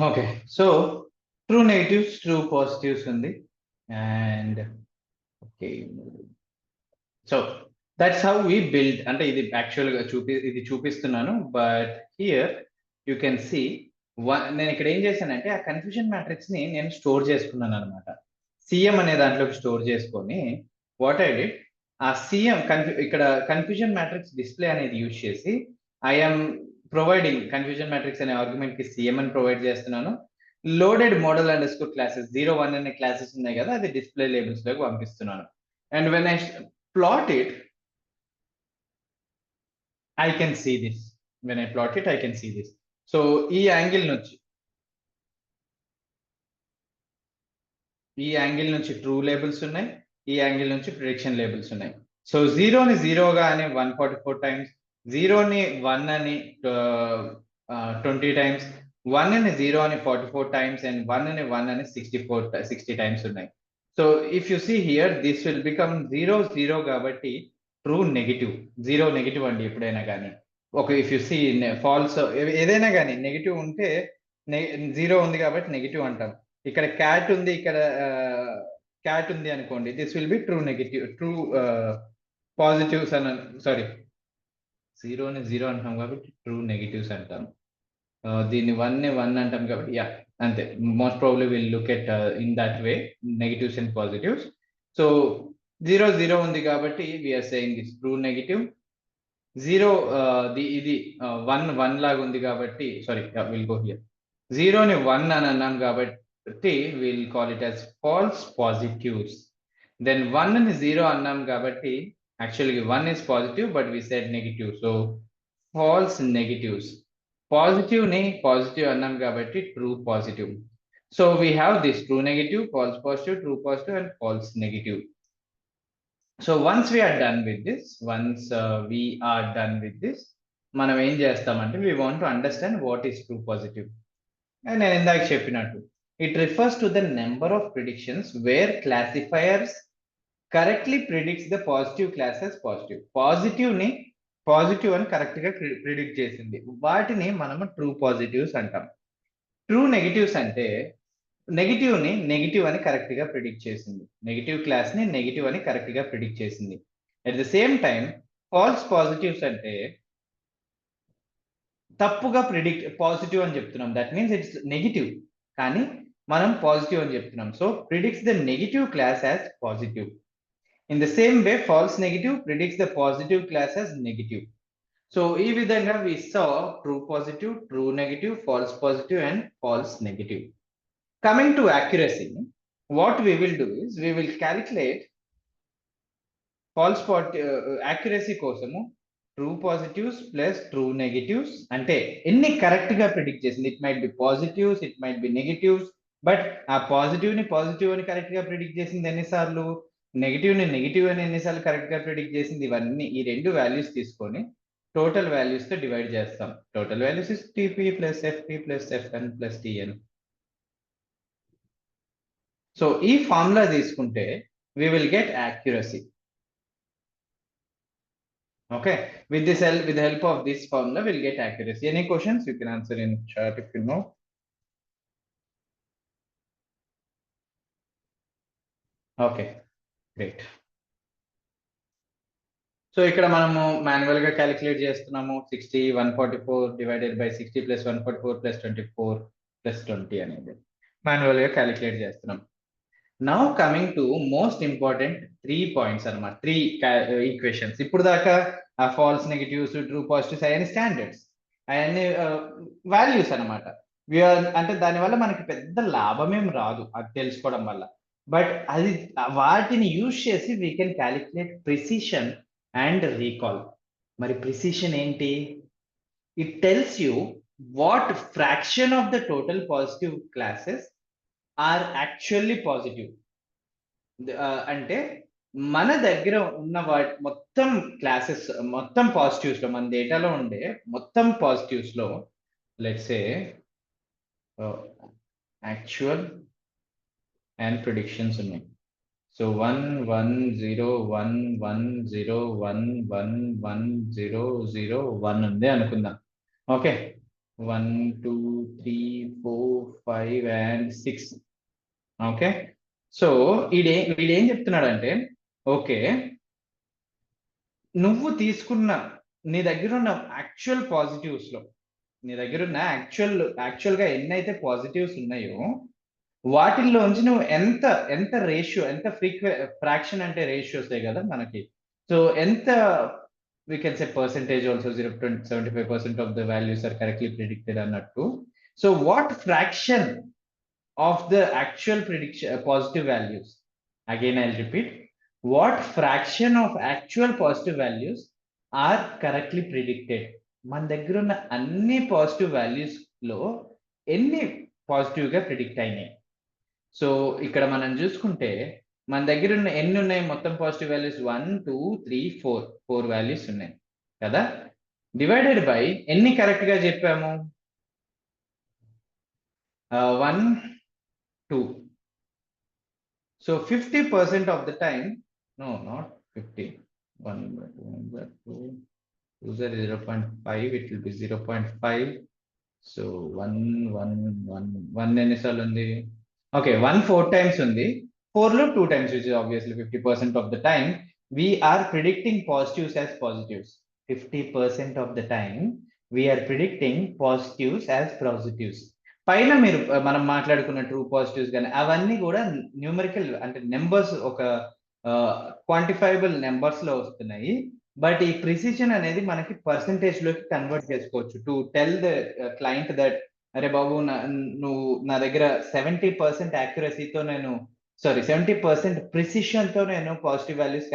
Okay, so true negatives, true positives ఉంది, and okay, so that's how we build. అంటే ఇది actual గా ఇది చూపిస్తున్నాను, but here you can see నేను ఇక్కడ ఏం చేశానంటే ఆ కన్ఫ్యూజన్ మ్యాట్రిక్స్ ని నేను స్టోర్ చేసుకున్నాను అనమాట. సిఎం అనే దాంట్లోకి స్టోర్ చేసుకొని వాట్ ఐ డిడ్, ఆ సిఎం ఇక్కడ కన్ఫ్యూజన్ మ్యాట్రిక్స్ డిస్ప్లే అనేది యూజ్ చేసి ఐఎమ్ ప్రొవైడింగ్ కన్ఫ్యూజన్ మ్యాట్రిక్స్ అనే ఆర్గ్యుమెంట్ కి సిఎం అని ప్రొవైడ్ చేస్తున్నాను. Loaded model under score classes 0, 1 అనే క్లాసెస్ ఉన్నాయి కదా, అది డిస్ప్లే లేబుల్స్ లోకి పంపిస్తున్నాను. And when I plot it, I can see this. When I plot it, I can see this. So ఈ యాంగిల్ నుంచి ట్రూ లేబుల్స్ ఉన్నాయి, ఈ యాంగిల్ నుంచి ప్రిడిక్షన్ లేబుల్స్ ఉన్నాయి. సో 0ని 0గా అని 144 టైమ్స్, 0ని 1 అని 20 టైమ్స్, 1ని 0 అని 44 టైమ్స్, అండ్ 1ని 1 అని 60 టైమ్స్ ఉన్నాయి. So if you see here this will become 0 0 కాబట్టి ట్రూ నెగిటివ్, 0 నెగిటివ్ అండి ఎప్పుడైనా కానీ. Okay, if you see false ఏదైనా కానీ నెగిటివ్ ఉంటే 0 ఉంది కాబట్టి నెగిటివ్ అంటాం. ఇక్కడ క్యాట్ ఉంది, ఇక్కడ క్యాట్ ఉంది అనుకోండి, this will be true negative, true positives అని, సారీ 0ని 0 అంటాం కాబట్టి ట్రూ నెగిటివ్స్ అంటాం. దీన్ని 1ని 1 అంటాం కాబట్టి యా అంతే, most probably will look at in that way negatives and positives. So 0 0 ఉంది కాబట్టి we're saying this true negative. 0 ఇది 1 1 లాగా ఉంది కాబట్టి, సారీ విల్ గో హియర్, 0ని 1 అని అన్నాం కాబట్టి will call it as false positives. Then 1ని 0 అన్నాం కాబట్టి actually 1 is positive but we said negative, so false negatives. Positive ని పాజిటివ్ అన్నాం కాబట్టి true positive. So we have this true negative, false positive, true positive and false negative. So once we are done with this, మనం ఏం చేస్తామంటే we want to understand what is true positive. And నేను ఇందాక చెప్పినట్టు it refers to the number of predictions where classifiers correctly predicts the positive class as positive. పాజిటివ్ని positive అని correct గా predict చేసింది, వాటిని మనము ట్రూ పాజిటివ్స్ అంటాం. ట్రూ నెగిటివ్స్ అంటే నెగిటివ్ ని నెగిటివ్ అని కరెక్ట్ గా ప్రిడిక్ట్ చేసింది, నెగిటివ్ క్లాస్ ని నెగిటివ్ అని కరెక్ట్ గా ప్రిడిక్ట్ చేసింది. At the same time falls positives అంటే తప్పుగా ప్రిడిక్ట్, పాజిటివ్ అని చెప్తున్నాం, దట్ మీన్స్ ఇట్స్ నెగిటివ్ కానీ మనం పాజిటివ్ అని చెప్తున్నాం. So predicts the negative class as positive. In the same way, false negative predicts the positive class as negative. So ఈ విధంగా we saw true positive, true negative, false positive and false negative. Coming to accuracy, what we will do is we will calculate accuracy కోసము true positives plus true negatives, అంటే ఎన్ని correct గా predict చేసింది. It might be positives, it might be negatives, but ఆ positive ని positive అని correct గా predict చేసింది ఎన్నిసార్లు, నెగిటివ్ ని నెగిటివ్ అని ఎన్నిసార్లు కరెక్ట్ గా ప్రిడిక్ట్ చేసింది, ఇవన్నీ ఈ రెండు వాల్యూస్ తీసుకొని టోటల్ వాల్యూస్ తో డివైడ్ చేస్తాం. Total values is TP plus FP plus FN plus TN. So ఈ ఫార్ములా తీసుకుంటే we will get accuracy. Okay, with the help of this formula we'll get accuracy. Any questions you can answer in chat if you know. Okay, great. So ఇక్కడ మనము manual గా calculate చేస్తున్నాము. 60 144 divided by 60 plus 144 plus 24 plus 20 అనేది manual గా calculate చేస్తున్నాం. Now coming to most important 3 points అన్నమాట, 3 equations. ఇప్పుడు దాకా ఆ ఫాల్స్ నెగిటివ్స్, ట్రూ పాజిటివ్స్ అవన్నీ స్టాండర్డ్స్, అవన్నీ వాల్యూస్ అనమాట. అంటే దానివల్ల మనకి పెద్ద లాభం ఏం రాదు అది తెలుసుకోవడం వల్ల, బట్ అది వాటిని యూజ్ చేసి we can calculate precision and recall. మరి ప్రిసిషన్ ఏంటి? It tells you what fraction of the total positive classes are actually positive. అంటే మన దగ్గర ఉన్న వాటి మొత్తం క్లాసెస్, మొత్తం పాజిటివ్స్ లో, మన డేటాలో ఉండే మొత్తం పాజిటివ్స్ లో let's say actual and predictions ఉన్నాయి. సో 1 1 0 1 1 0 1 1 1 0 0 1 ఉంది అనుకుందాం. Okay, 1 2 3 4 5 and 6. ఓకే, సో వీడేం చెప్తున్నాడంటే, ఓకే నువ్వు తీసుకున్న నీ దగ్గర ఉన్న యాక్చువల్ పాజిటివ్స్ లో, నీ దగ్గర ఉన్న యాక్చువల్ గా ఎన్నైతే పాజిటివ్స్ ఉన్నాయో వాటిల్లోంచి నువ్వు ఎంత రేషియో, ఎంత ఫ్రాక్షన్ అంటే రేషియోస్ కదా మనకి. సో ఎంత we can say percentage also 0.75% of the values are correctly predicted అన్నట్టు. So what fraction of the actual prediction positive values, again I'll repeat, what fraction of actual positive values are correctly predicted. మన దగ్గర ఉన్న అన్ని positive values లో ఎన్ని positive గా predict అయినాయి. So ఇక్కడ మనం చూసుకుంటే మన దగ్గర ఉన్న ఎన్ని ఉన్నాయి, మొత్తం పాజిటివ్ వాల్యూస్ 1 2 3 4 వాల్యూస్ ఉన్నాయి కదా. డివైడెడ్ బై ఎన్ని కరెక్ట్ గా చెప్పాము, 1 2. So 50% of the time, no not 50, 1 by 2 user 0.5, it will be 0.5. So 1 1 1 1 ఎన్నిసార్లు ఉంది, ఓకే 1 4 times ఉంది, 4 లో 2 times, which is obviously 50% of the time we are predicting positives as positives. 50% of the time we are predicting positives as positives. పైన మీరు మనం మాట్లాడుకున్న true positives కానీ అవన్నీ కూడా న్యూమరికల్ అంటే నెంబర్స్, ఒక క్వాంటిఫైబుల్ నెంబర్స్ లో వస్తున్నాయి. బట్ ఈ ప్రిసిషన్ అనేది మనకి పర్సంటేజ్ లోకి కన్వర్ట్ చేసుకోవచ్చు to tell the client that అరే బాబు నువ్వు నా దగ్గర 70% యాక్యురసీతో నేను 70% ప్రిసిషన్ తో నేను పాజిటివ్ వాల్యూస్,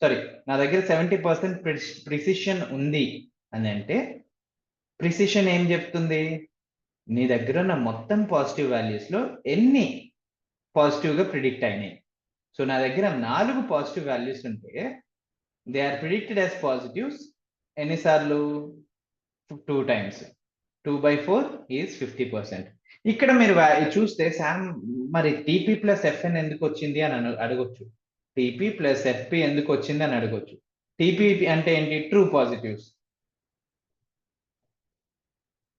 సారీ నా దగ్గర 70% ప్రిసిషన్ ఉంది అని అంటే, ప్రిసిషన్ ఏం చెప్తుంది, నీ దగ్గర ఉన్న మొత్తం పాజిటివ్ వాల్యూస్ లో ఎన్ని పాజిటివ్ గా ప్రిడిక్ట్ అయినాయి. సో నా దగ్గర 4 పాజిటివ్ వాల్యూస్ ఉంటే they are predicted as positives ఎన్నిసార్లు, 2 times. 2/4 ఈజ్ 50%. ఇక్కడ మీరు చూస్తే శామ్ మరి టీపీ ప్లస్ ఎఫ్ఎన్ ఎందుకు వచ్చింది అని అడగొచ్చు. టీపీ ప్లస్ ఎఫ్పి ఎందుకు వచ్చింది అని అడగొచ్చు. టీపీ అంటే ఏంటి, ట్రూ పాజిటివ్స్,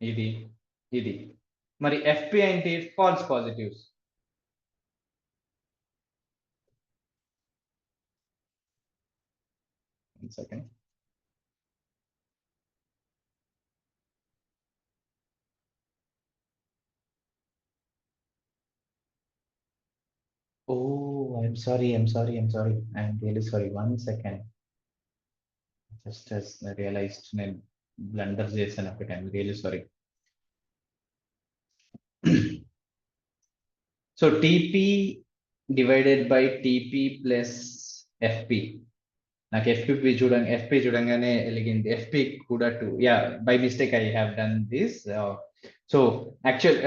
ఇది మరి ఎఫ్పి ఏంటి, false positives. Second, oh I'm sorry, I'm really sorry, 1 second. Just as realised నేను బ్లండర్ చేశాను ఒకటి, I'm really sorry. So TP divided by TP plus FP. నాకు ఎఫ్పి చూడంగానే వెలిగింది, ఎఫ్పి కూడా 2. Yeah, by mistake I have done this. So actual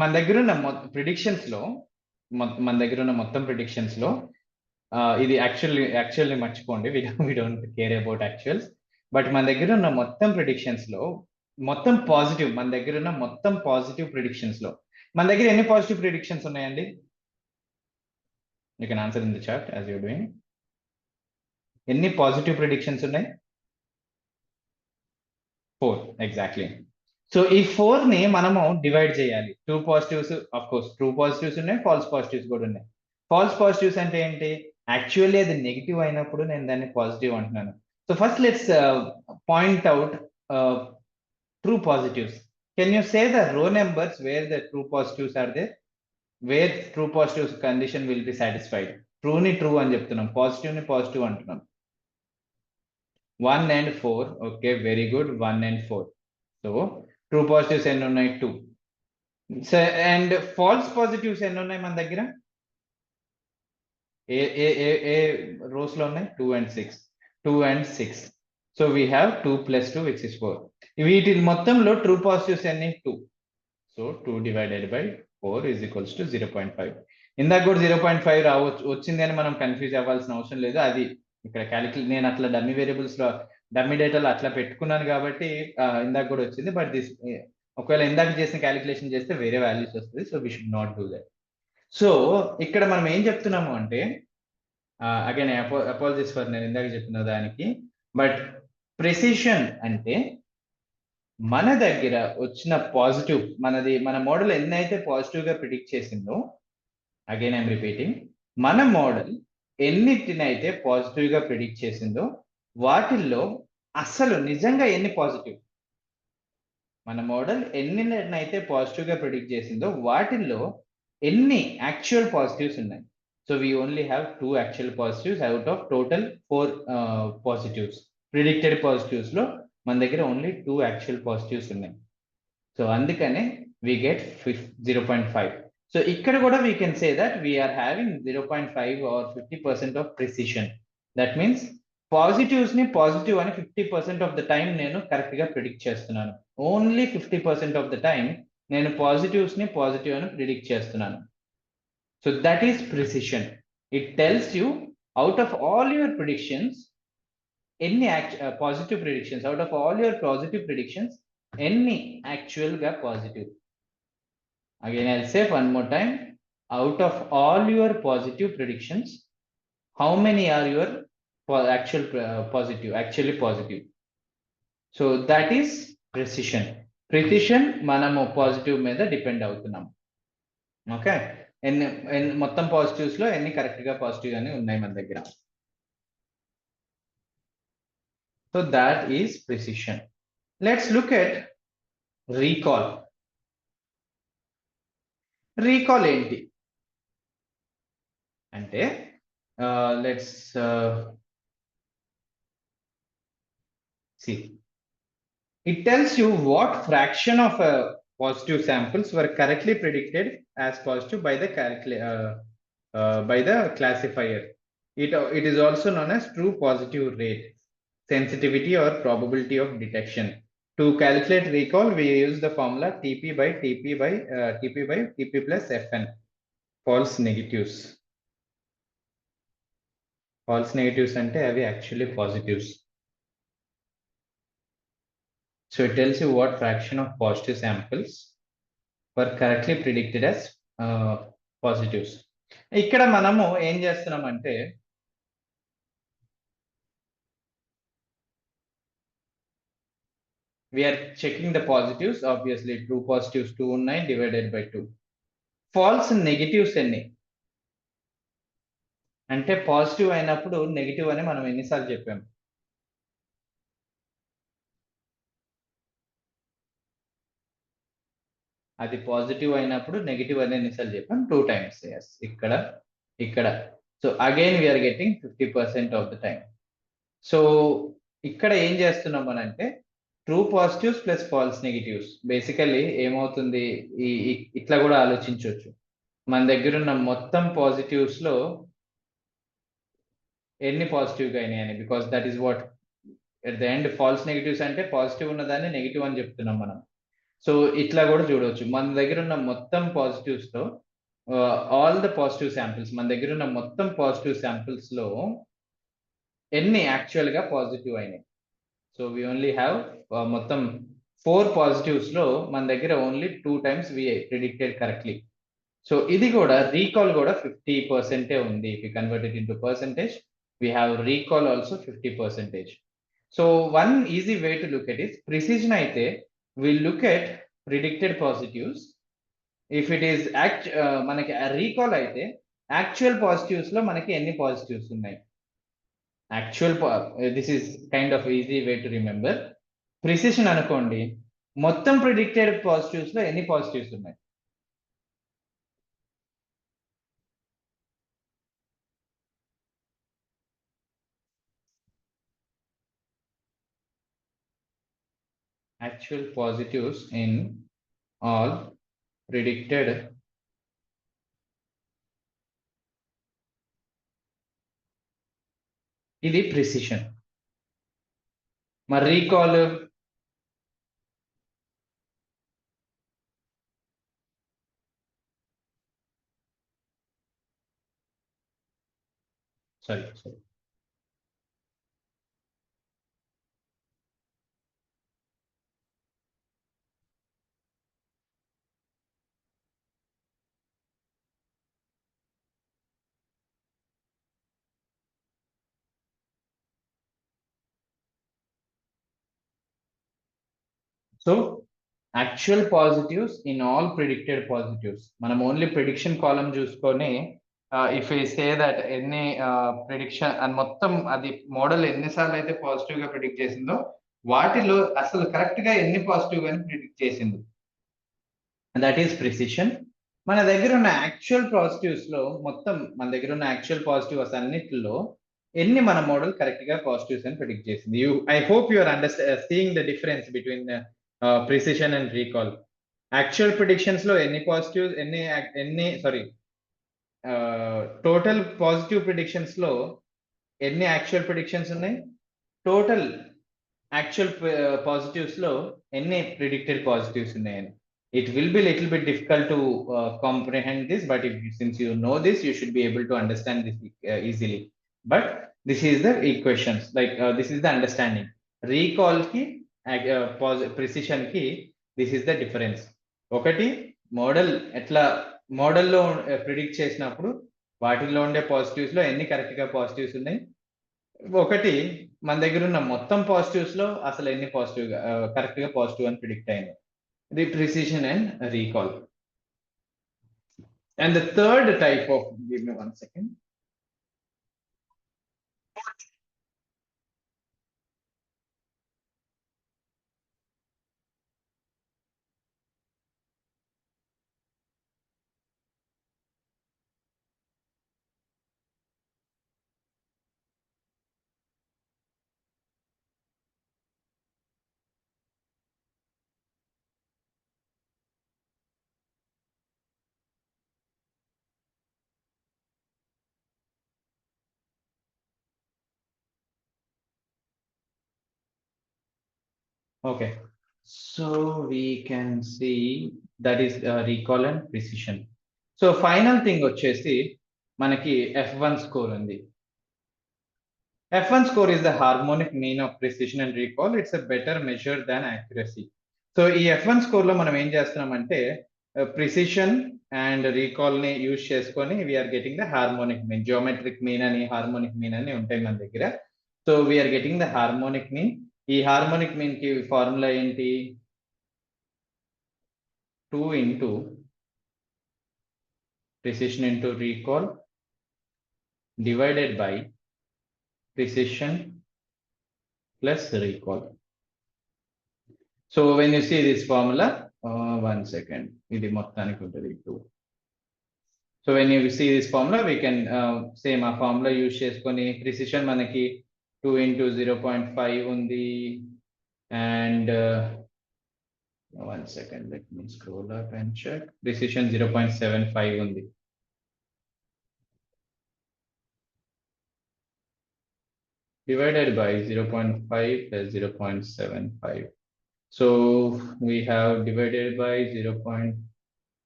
మన దగ్గర ఉన్న ప్రిడిక్షన్స్ లో మొత్తం ప్రిడిక్షన్స్ లో ఇది యాక్చువల్లీ మర్చిపోండి, we don't care about actuals. But మన దగ్గర ఉన్న మొత్తం ప్రిడిక్షన్స్ లో మొత్తం పాజిటివ్, మన దగ్గర ఉన్న మొత్తం పాజిటివ్ ప్రిడిక్షన్స్ లో మన దగ్గర ఎన్ని పాజిటివ్ ప్రిడిక్షన్స్ ఉన్నాయండి? You can answer in the chat as you doing. ఎన్ని పాజిటివ్ ప్రిడిక్షన్స్ ఉన్నాయి? 4 ఎగ్జాక్ట్లీ. సో ఈ 4 ని మనము డివైడ్ చేయాలి. 2 positives, of course true positives ఉన్నాయి, ఫాల్స్ పాజిటివ్స్ కూడా ఉన్నాయి. ఫాల్స్ పాజిటివ్స్ అంటే ఏంటి? యాక్చువల్లీ అది నెగిటివ్ అయినప్పుడు నేను దాన్ని పాజిటివ్ అంటున్నాను. So first let's point out true positives. Can you say the row numbers where the true positives are there? Where true positives condition will be satisfied. ట్రూని true అని చెప్తున్నాం, పాజిటివ్ ని positive అంటున్నాం. 1 and 4. Okay, very good. 1 and 4. So true positives ఎన్ని ఉన్నాయి? 2. And false positives ఎన్ని ఉన్నాయి మన దగ్గర? ఏ రోస్ లో ఉన్నాయి? 2 and 6. 2 and 6. So we have 2 + 2 which is 4. వీటి మొత్తంలో ట్రూ పాజిటివ్స్ ఎన్ని? 2. So 2 divided by 4 is equals to 0.5. ఇందాక కూడా 0.5 రావచ్చు, వచ్చింది అని మనం కన్ఫ్యూజ్ అవ్వాల్సిన అవసరం లేదు. అది ఇక్కడ నేను అట్లా డమ్మీ వేరియబుల్స్ లో డమ్మీ డేటాలో అట్లా పెట్టుకున్నాను కాబట్టి ఇందాక కూడా వచ్చింది. బట్ దిస్ ఒకవేళ ఇందాక చేసిన క్యాలిక్యులేషన్ చేస్తే వేరే వాల్యూస్ వస్తుంది. So we should not do that. So ఇక్కడ మనం ఏం చెప్తున్నాము అంటే, అగైన్ అపాలజీస్ ఫర్ నేను ఇందాక చెప్పిన దానికి, బట్ ప్రెసిషన్ అంటే మన దగ్గర వచ్చిన పాజిటివ్, మన మోడల్ ఎన్నైతే పాజిటివ్ గా ప్రిడిక్ట్ చేసిందో, అగైన్ ఐఎమ్ రిపీటింగ్, మన మోడల్ ఎన్నిటినైతే పాజిటివ్ గా ప్రిడిక్ట్ చేసిందో వాటిల్లో అసలు నిజంగా ఎన్ని పాజిటివ్, మన మోడల్ ఎన్నినైతే పాజిటివ్ గా ప్రిడిక్ట్ చేసిందో వాటిల్లో ఎన్ని యాక్చువల్ పాజిటివ్స్ ఉన్నాయి. So we only have 2 actual positives out of total 4 positives. Predicted positives లో మన దగ్గర ఓన్లీ 2 యాక్చువల్ పాజిటివ్స్ ఉన్నాయి. సో అందుకనే we get 0.5. సో ఇక్కడ కూడా we can say that we are having 0.5 or 50% of precision. That means positives ని positive అని 50% of the time నేను కరెక్ట్ గా ప్రిడిక్ట్ చేస్తున్నాను. ఓన్లీ 50% ఆఫ్ ద టైం నేను పాజిటివ్స్ ని పాజిటివ్ అని ప్రిడిక్ట్ చేస్తున్నాను. So that is precision. It tells you out of all your predictions ఎన్ని positive predictions, out of all your positive predictions ఎన్ని actual గా positive. Again, I'll say one more time. Out of all your positive predictions, how many are your actually positive? So that is precision. Precision మనము positive మీద depend అవుతున్నాం. Okay, మొత్తం positives లో ఎన్ని correct గా positive గానే ఉన్నాయి మన దగ్గర. So that is precision. Let's look at recall. Recall ఏంటి అంటే, let's see, it tells you what fraction of positive samples were correctly predicted as positive by the classifier. It is also known as true positive rate, sensitivity or probability of detection. To calculate recall, we use the formula TP by TP plus Fn. False negatives. False negatives ante avi actually positives. So it tells you what fraction of positive samples were correctly predicted as positives. ఇక్కడ మనము ఏం చేస్తున్నామంటే, we are checking the positives. Obviously true positives 2 ఉన్నాయి, divided by 2. False negatives ఎన్ని అంటే, positive అయినప్పుడు negative అని మనం ఎన్నిసార్లు చెప్పాము? అది పాజిటివ్ అయినప్పుడు నెగిటివ్ అని ఎన్నిసార్లు చెప్పాం? 2 times. yes, ఇక్కడ. So again we're getting 50% of the time. So ఇక్కడ ఏం చేస్తున్నాం అని అంటే true positives plus false negatives. Basically ఏమవుతుంది, ఇట్లా కూడా ఆలోచించవచ్చు. మన దగ్గర ఉన్న మొత్తం పాజిటివ్స్ లో ఎన్ని పాజిటివ్ గా అయినాయని, because that is what at the end false negatives అంటే పాజిటివ్ ఉన్నదాన్ని నెగిటివ్ అని చెప్తున్నాం మనం. సో ఇట్లా కూడా చూడవచ్చు. మన దగ్గర ఉన్న మొత్తం పాజిటివ్స్ లో ఆల్ ద పాజిటివ్ శాంపిల్స్, మన దగ్గర ఉన్న మొత్తం పాజిటివ్ శాంపిల్స్ లో ఎన్ని యాక్చువల్ గా పాజిటివ్ అయినాయి. సో వి ఓన్లీ హ్యావ్ మొత్తం 4 పాజిటివ్స్ లో మన దగ్గర ఓన్లీ 2 times వి ప్రిడిక్టెడ్ కరెక్ట్లీ. సో ఇది కూడా రీకాల్ కూడా 50% ఉంది. If you convert it into percentage, we have recall also 50%. So one easy way to look at it, precision అయితే we look at predicted positives. If it is మనకి recall అయితే actual positives లో మనకి ఎన్ని positives ఉన్నాయి. Actual this is kind of easy way to remember. Precision అనుకోండి, మొత్తం predicted positives లో ఎన్ని positives ఉన్నాయి. Actual positives in all predicted ఇది ప్రిసిషన్. మరి recall sorry so actual positives in all predicted positives. మనం ఓన్లీ ప్రిడిక్షన్ కాలం చూసుకొని ఇఫ్ యూ సే దట్ ఎన్ని ప్రిడిక్షన్ అని మొత్తం అది మోడల్ ఎన్నిసార్లు అయితే పాజిటివ్ గా ప్రిడిక్ట్ చేసిందో వాటిలో అసలు కరెక్ట్ గా ఎన్ని పాజిటివ్ గాని ప్రిడిక్ట్ చేసింది, దట్ ఈస్ ప్రిసిషన్. మన దగ్గర ఉన్న యాక్చువల్ పాజిటివ్స్ లో మొత్తం మన దగ్గర ఉన్న యాక్చువల్ పాజిటివ్స్ అన్నిటిలో ఎన్ని మన మోడల్ కరెక్ట్ గా పాజిటివ్స్ అని ప్రిడిక్ట్ చేసింది. I hope you are seeing the difference between precision and recall. Actual predictions లో ఎన్ని పాజిటివ్ ఎన్ని టోటల్ పాజిటివ్ ప్రిడిక్షన్స్ లో ఎన్ని యాక్చువల్ ప్రిడిక్షన్స్ ఉన్నాయి, టోటల్ యాక్చువల్ పాజిటివ్స్ లో ఎన్ని ప్రిడిక్టెడ్ పాజిటివ్స్ ఉన్నాయని. It will be little bit difficult to comprehend this, but since you know this, you should be able to understand this easily. But this is the equations, like this is the understanding. Recall ki precision ki, this is the difference. ఒకటి model ఎట్లా మోడల్లో predict చేసినప్పుడు వాటిల్లో ఉండే positives లో ఎన్ని correct గా positives ఉన్నాయి, ఒకటి మన దగ్గర ఉన్న మొత్తం పాజిటివ్స్ లో అసలు ఎన్ని పాజిటివ్ గా కరెక్ట్ గా పాజిటివ్ అని ప్రిడిక్ట్ అయింది. The precision and recall. And the third type of, give me 1 second. Okay, so we can see that is recall and precision. So final thing వచ్చేసి మనకి F1 score ఉంది. F1 score is the harmonic mean of precision and recall. It's a better measure than accuracy. So ఈ F1 score లో మనం ఏం చేస్తున్నామంటే precision and recall ని use చేసుకొని we're getting the harmonic mean. Geometric mean అని harmonic mean అని ఉంటాయి మన దగ్గర. So we're getting the harmonic mean. ఈ హార్మోనిక్ మీన్ కి ఫార్ములా ఏంటి, 2 into precision into recall divided by precision plus recall. So when you see this formula, 1 second, ఇది మొత్తానికి ఉంటుంది 2. So when you see this formula, we can same ఆ formula use చేసుకొని precision మనకి 2 into 0.5 ఉంది. And 1 second, let me scroll up and check. Precision 0.75 ఉంది. Divided by 0.5 plus 0.75. So we have divided by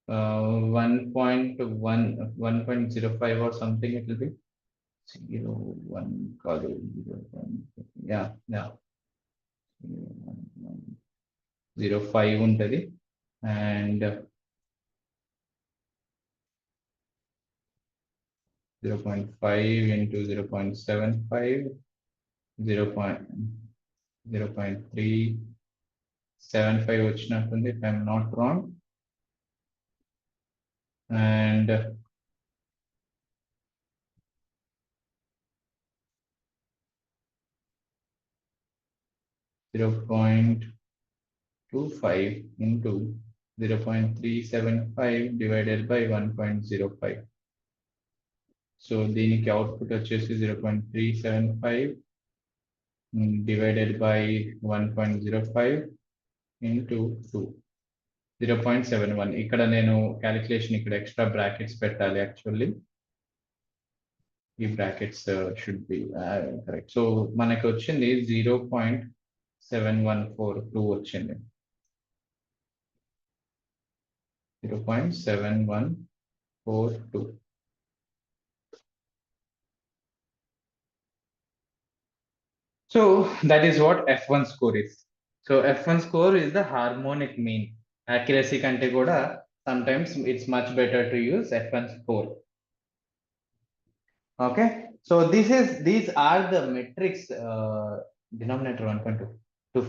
1.05 or something, it will be 0.1 కాదు, 0.05 ఉంటది. And 0.5 into 0.75, 0.375 వచ్చినట్టుంది, if I'm not wrong. And 0.25 into 0.375 divided by 1.05. So దీనికి output వచ్చేసి 0.375 divided by 1.05 into 2, 0.71. ఇక్కడ నేను calculation ఇక్కడ extra brackets పెట్టాలి actually. ఈ brackets should be correct. So మనకి వచ్చింది 0.7142 వచ్చింది. 0.7142. So that is what F1 score is. So F1 score is the harmonic mean. Accuracy kante kuda sometimes it's much better to use F1 score. Okay, so these are the metrics. Denominator 1.25,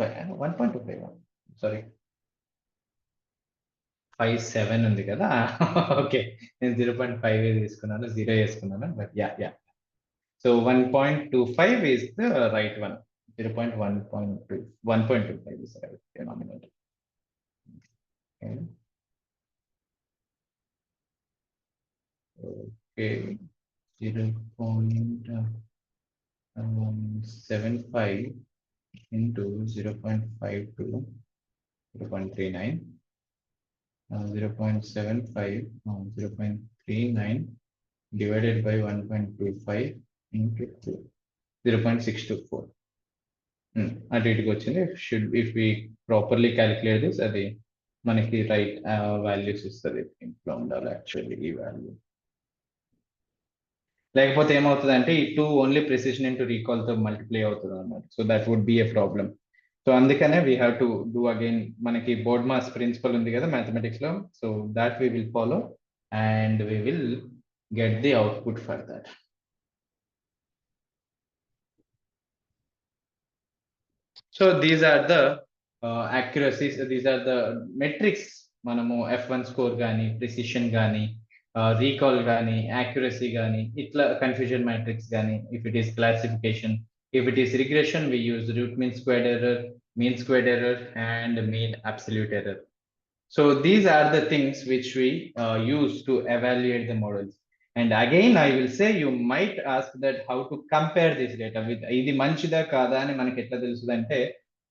1.25, sorry, 57 ఉంది కదా. Okay, నేను 0.5 తీసుకున్నాను, 0 వేసుకున్నాను, but yeah. So 1.25 is the right one. 1.25 is the right denominator. Okay. 0.75 into 0.52, 0.39, 0.75, 0.39 divided by 1.25 into 2, 0.624. అటు ఇటుకు వచ్చింది. If we properly calculate this, అది మనకి right values ఇస్తుంది. ఇంట్లో ఉండాలి యాక్చువల్లీ ఈ వాల్యూ, లేకపోతే ఏమవుతుంది అంటే ఈ 2 ఓన్లీ ప్రెసిషన్ ఇంటూ రీకాల్ తో మల్టిప్లై అవుతుంది అన్నమాట. So that would be a problem. So అందుకనే we have to do again. మనకి బోర్డ్ మాస్ ప్రిన్సిపల్ ఉంది కదా మ్యాథమెటిక్స్ లో, so that we will follow and we will get the output for that. So these are the accuracies, these are the metrics. మనము F1 score గానీ, precision గానీ, recall గానీ, accuracy గానీ, ఇట్లా confusion matrix గానీ, if it is classification, if it is regression, we use root mean squared error, mean squared error, and mean absolute error. So these are the things which we use to evaluate the models. And again, I will say you might ask that how to compare this data with ఇది మంచిదా కాదా అని మనకి ఎట్లా తెలుస్తుందంటే,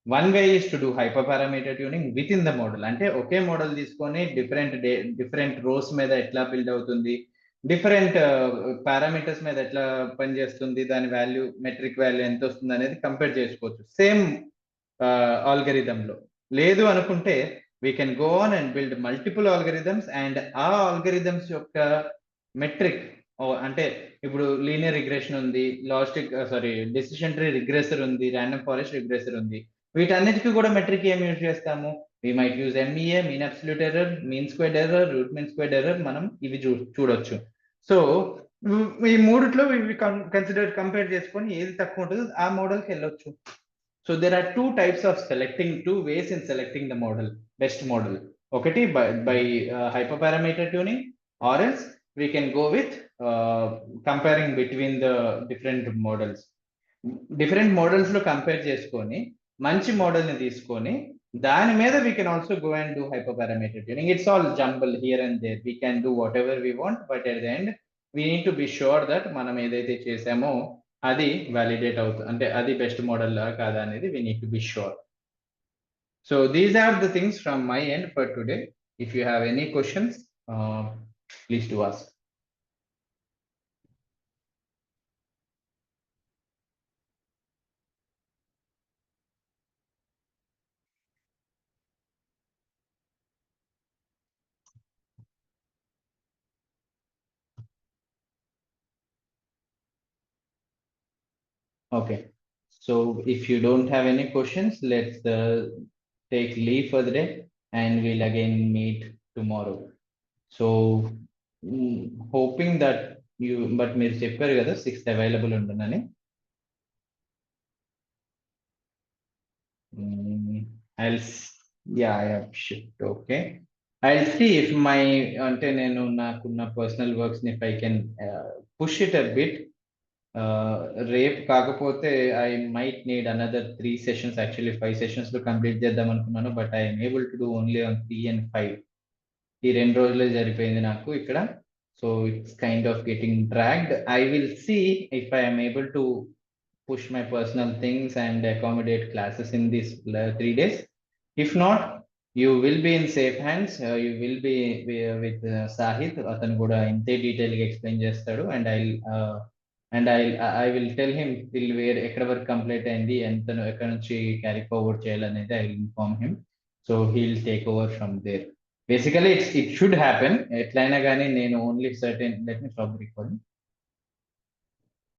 one way is to do hyperparameter tuning within the model. అంటే ఒకే model తీసుకొని different rose మీద ఎట్లా బిల్డ్ అవుతుంది, డిఫరెంట్ పారామీటర్స్ మీద ఎట్లా పనిచేస్తుంది, దాని వాల్యూ మెట్రిక్ వాల్యూ ఎంత వస్తుంది అనేది కంపేర్ చేసుకోవచ్చు సేమ్ ఆల్గరిథం లో. లేదు అనుకుంటే we can go on and build multiple algorithms, and ఆ algorithms యొక్క మెట్రిక్ అంటే ఇప్పుడు లీనియర్ రిగ్రెషన్ ఉంది, డెసిషన్ ట్రీ రిగ్రెసర్ ఉంది, ర్యాండమ్ ఫారెస్ట్ రిగ్రెసర్ ఉంది. వీటన్నిటికీ కూడా మెట్రిక్ ఏం యూజ్ చేస్తాము? we might use MEA, mean absolute error, mean squared error, root mean squared error. మనం ఇవి చూడొచ్చు. సో ఈ మూడిట్లో ఇవి కంపేర్ చేసుకొని ఏది తక్కువ ఉంటుందో ఆ మోడల్కి వెళ్ళొచ్చు. So there are two ways in selecting the model, best model. ఒకటి by hyperparameter tuning, or else we can go with comparing between the different models. Different models లో కంపేర్ చేసుకొని మంచి మోడల్ ని తీసుకొని దాని మీద we can also go and do hyperparameter tuning. It's all jumble here and there. We can do whatever we want, but at the end we need to be sure that మనం ఏదైతే చేసామో అది validate అవుతుంది, అంటే అది best model కాదా అనేది we need to be sure. So these are the things from my end for today. If you have any questions, please do ask. Okay. So if you don't have any questions, let's take leave for the day and we'll again meet tomorrow. So hoping that you, but మీరు చెప్పారు కదా 6th available ఉంటుందని. I'll yeah, shift. Okay. I'll see if my అంటే నేను నాకున్న personal works ని if I can push it a bit. రేపు కాకపోతే I might need another 3 sessions, actually 5 sessions లో కంప్లీట్ చేద్దాం అనుకున్నాను, but I'm able to do only on 3 and 5. ఈ 2 రోజులే సరిపోయింది నాకు ఇక్కడ. So it's kind of getting dragged. I will see if I'm able to push my personal things and accommodate classes in these 3 days. If not, you will be in safe hands. You will be with Sahith. అతను కూడా ఇంతే detail గా explain చేస్తాడు, and I will tell him till where ఎక్కడ వరకు complete అయింది, ఎంత ఎక్కడ నుంచి క్యారీ ఫార్వర్డ్ చేయాలనేది I will inform him. So he'll take over from there. Basically it should happen ఎట్లయినా కానీ. నేను only certain, let me stop recording.